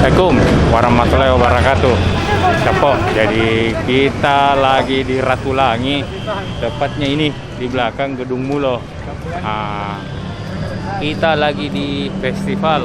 Assalamualaikum warahmatullahi wabarakatuh. Capok. Jadi kita lagi di Ratulangi, tepatnya ini di belakang Gedung Mulo. Kita lagi di festival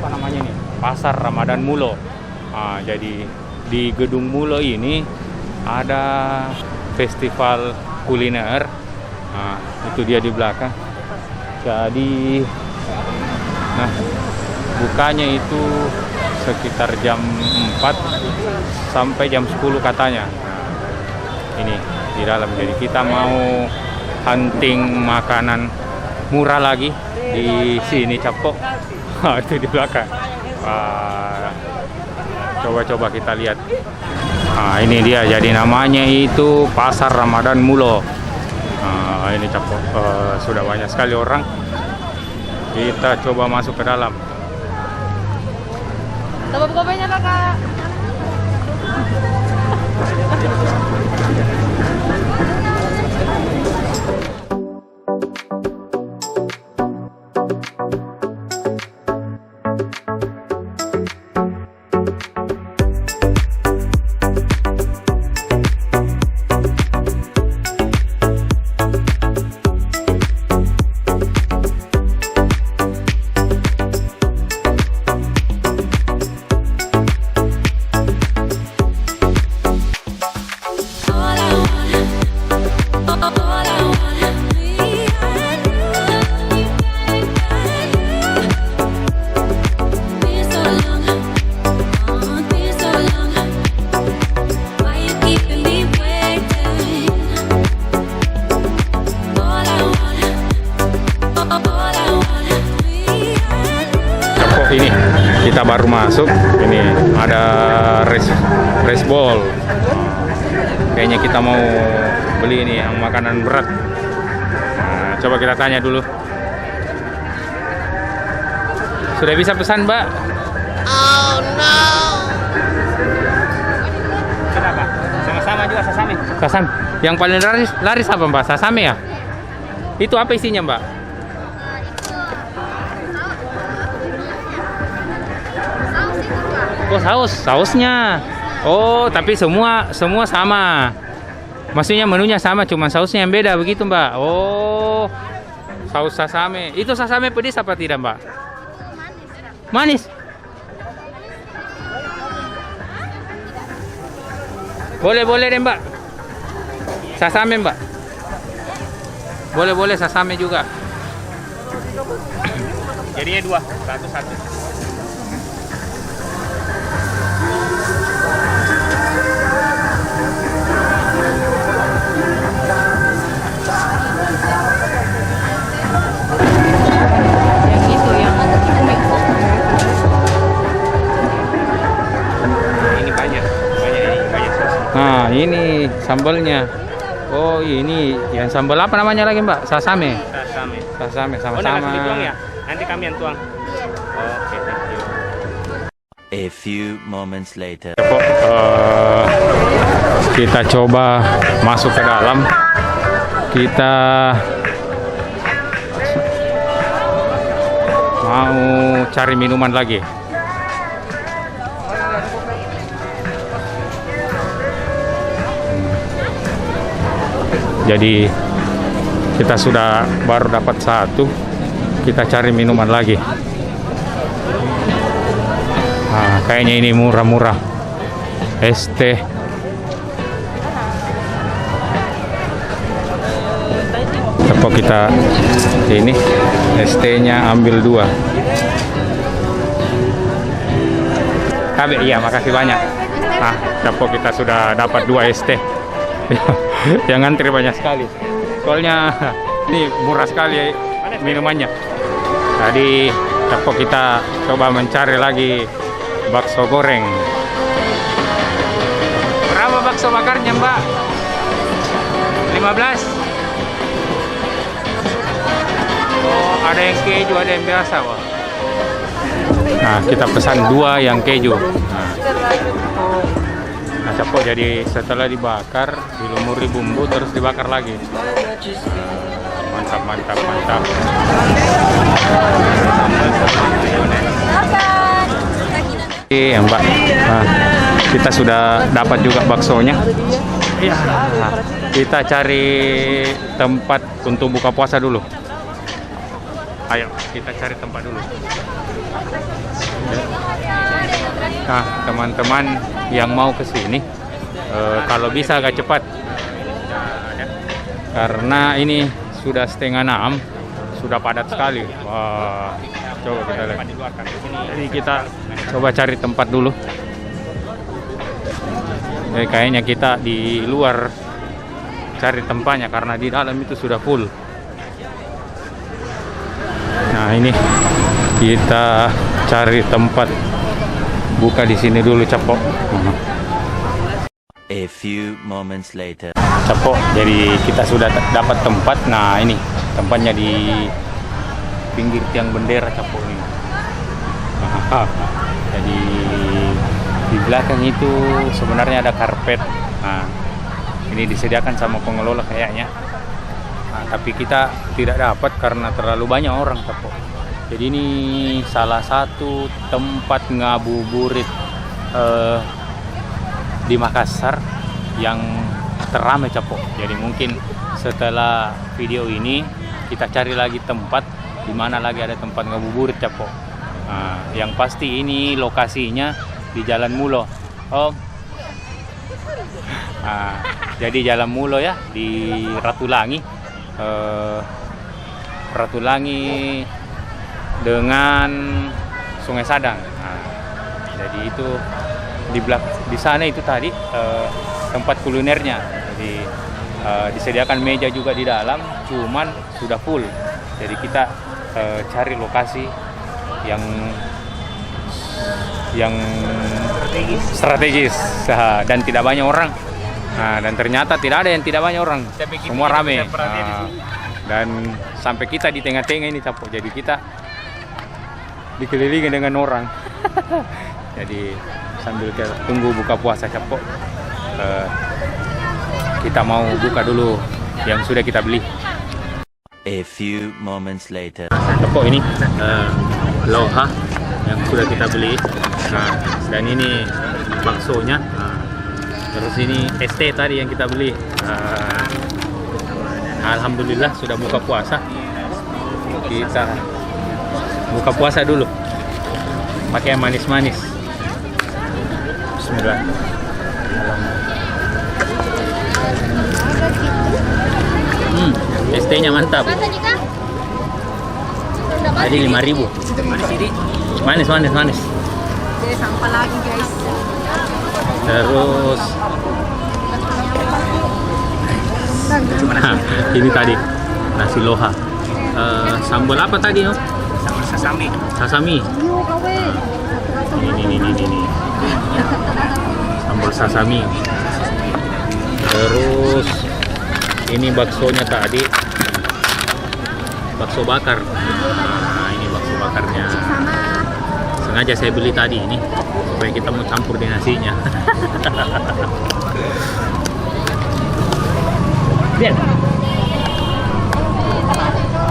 apa namanya nih? Pasar Ramadan Mulo. Jadi di Gedung Mulo ini ada festival kuliner. Itu dia di belakang. Jadi bukanya itu sekitar jam 4 sampai jam 10 katanya. Ini di dalam. Jadi kita mau hunting makanan murah lagi di sini, Capok. Itu di belakang. Coba-coba kita lihat. Ini dia. Jadi namanya itu Pasar Ramadan Mulo. Ini Capok. Sudah banyak sekali orang. Kita coba masuk ke dalam. Coba buka banyak kakak. Ini kita baru masuk. Ini ada rice bowl. Kayaknya kita mau beli ini yang makanan berat. Coba kita tanya dulu. Sudah bisa pesan, Mbak? Oh no. Kenapa? Sama-sama juga sasame. Sasame. Yang paling laris apa, Mbak? Sasame ya? Itu apa isinya, Mbak? Oh, sausnya. Oh, tapi semua sama. Maksudnya menunya sama, cuma sausnya yang beda begitu, Mbak. Oh, saus sasame. Itu sasame pedis apa tidak, Mbak? Manis. Boleh deh, Mbak. Sasame, Mbak. Boleh sasame juga. Jadinya 2, satu. Nah, ini sambalnya. Oh, ini yang sambal apa namanya lagi, Mbak? Sasame. Sasame sama-sama. Oh, nggak dituang ya? Nanti kami yang tuang. Oke, thank you. A few moments later. Kita coba masuk ke dalam. Kita mau cari minuman lagi. Jadi kita sudah baru dapat satu. Kita cari minuman lagi. Kayaknya ini murah-murah. Es teh. Apa kita ini es tehnya ambil 2. Iya, makasih banyak. Capok kita sudah dapat 2 es teh. Yang ngantri banyak sekali. Soalnya ini murah sekali minumannya. Tadi Capok kita coba mencari lagi bakso goreng. Berapa bakso bakarnya, Mbak? 15. Oh, ada yang keju, ada yang biasa, Wah. Nah, kita pesan 2 yang keju. Nah, Capok jadi setelah dibakar, dilumuri bumbu terus dibakar lagi. Mantap. Ya Mbak, nah, kita sudah dapat juga baksonya. Ya, kita cari tempat untuk buka puasa dulu. Ayo, kita cari tempat dulu. Nah, teman-teman yang mau ke sini, kalau bisa agak cepat, karena ini sudah 5:30, sudah padat sekali. Wah, coba kita lihat. Jadi kita coba cari tempat dulu. Kayaknya kita di luar cari tempatnya karena di dalam itu sudah full. Nah, ini kita cari tempat buka di sini dulu, Capok. A few moments later. Capok, jadi kita sudah dapat tempat. Nah, ini tempatnya di pinggir tiang bendera, Capok ini. Jadi di belakang itu sebenarnya ada karpet. Nah, ini disediakan sama pengelola kayaknya. Nah, tapi kita tidak dapat karena terlalu banyak orang, Capok. Jadi ini salah satu tempat ngabuburit di Makassar yang teramai, Capok. Jadi mungkin setelah video ini kita cari lagi tempat di mana lagi ada tempat ngabuburit, Capok. Nah, yang pasti ini lokasinya di Jalan Mulo. Jadi Jalan Mulo ya, di Ratulangi. Ratulangi dengan Sungai Sadang. Nah, jadi itu di sana itu tadi tempat kulinernya. Jadi disediakan meja juga di dalam, cuman sudah full. Jadi kita cari lokasi yang strategis dan tidak banyak orang. Nah, dan ternyata tidak ada yang tidak banyak orang, semua rame. Dan sampai kita di tengah-tengah ini, Capok. Jadi kita dikelilingi dengan orang. Jadi sambil kita tunggu buka puasa, Capok, kita mau buka dulu yang sudah kita beli. A few moments later. Capok, ini loha yang sudah kita beli. Nah, dan ini baksonya. Nah, terus ini ST tadi yang kita beli. Alhamdulillah sudah buka puasa. Kita buka puasa dulu pakai yang manis-manis. Bismillah. ST-nya mantap. Tadi 5.000. Manis. Jadi sampah lagi, guys. Terus ini tadi nasi loha. Sambal apa tadi, no? Sasami. Ini. Sambal sasami. Terus ini baksonya tadi. Bakso bakar. Nah, ini bakso bakarnya. Sengaja saya beli tadi ini supaya kita mau campur di nasinya.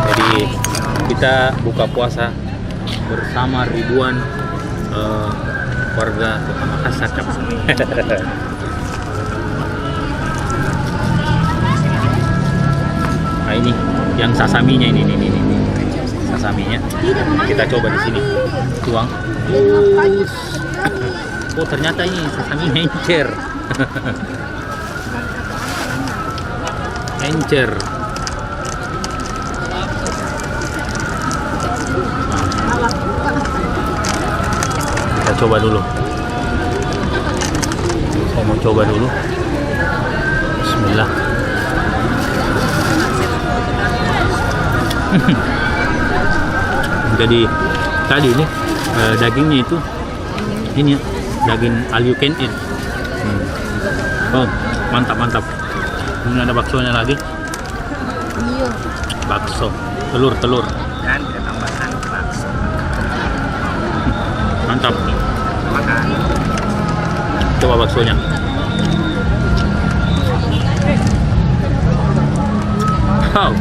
Jadi kita buka puasa bersama ribuan warga Kota Makassar. Nah, ini yang sasaminya ini sasaminya. Kita coba di sini. Tuang. Oh, ternyata ini sasami encer. Encer. Kita coba dulu. Saya mau coba dulu. Bismillah. Jadi tadi ini dagingnya itu ini ya, daging all you can eat. Oh, mantap. Ini ada baksonya lagi. Iya. Bakso, telur. Dan kita tambahkan bakso. Mantap. Makan. Coba baksonya. Wow.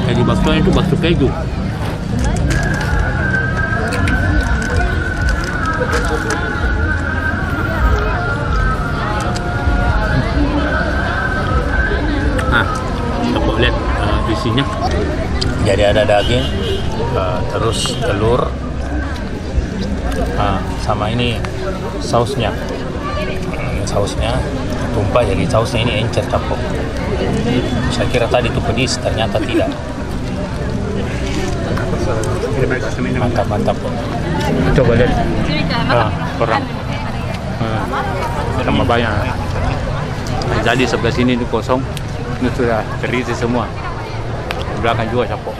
Jadi baksonya itu bakso keju. Nah, kita lihat isinya. Jadi ada daging, terus telur, sama ini sausnya. Sausnya tumpah, jadi sausnya ini encer capok. Saya kira tadi itu pedis, ternyata tidak. Mantap. Coba lihat. Kurang. Tambah banyak. Jadi sebelah sini itu kosong, ini sudah terisi semua. Di belakang juga capok.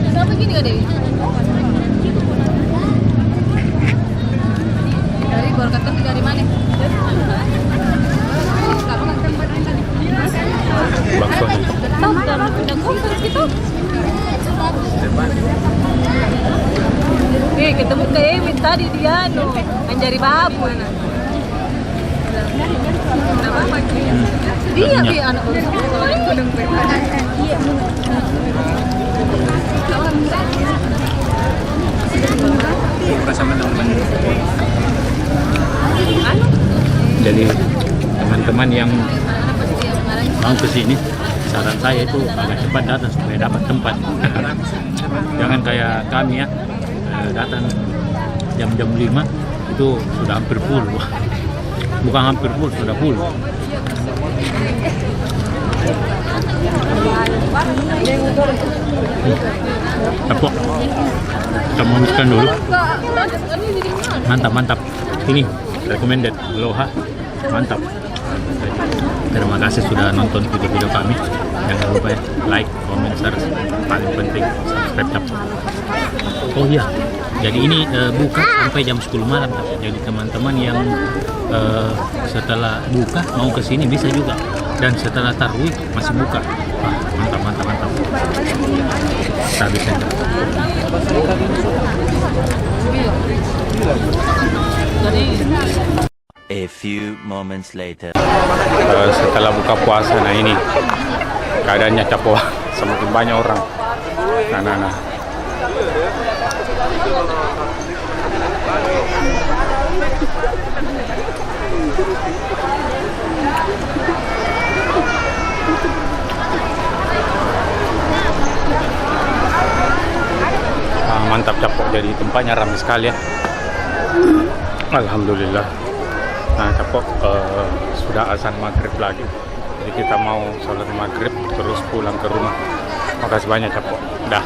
Kenapa gini kak Dewi? Dari Borkatan dari mana? Bakso. Tahu kan? Udah konferensi gitu. Ketemu ke Ewin tadi dia menjadi babu anak. Dia bi anak gunung iya. Jadi teman-teman yang mau ke sini, saran saya itu agak cepat datang supaya dapat tempat. Jangan kayak kami ya, datang jam-jam 5 itu sudah hampir full. Bukan hampir full, sudah full. Capok. Kita makan dulu. Mantap. Ini recommended Loha. Mantap. Terima kasih sudah nonton video-video kami. Jangan lupa ya, like, comment, share. Paling penting subscribe capok. Oh iya, jadi ini buka sampai jam 10 malam. Jadi teman-teman yang setelah buka mau ke sini bisa juga. Dan setelah tarawih masih buka. Wah, mantap. Kita habisin. A few moments later. Setelah buka puasa, nah ini keadaannya capok. Semakin banyak orang. Nah. Mantap capok, jadi tempatnya ramai sekali ya. Alhamdulillah. Nah capok, sudah azan maghrib lagi. Jadi kita mau sholat maghrib terus pulang ke rumah. Makasih banyak capok. Dah.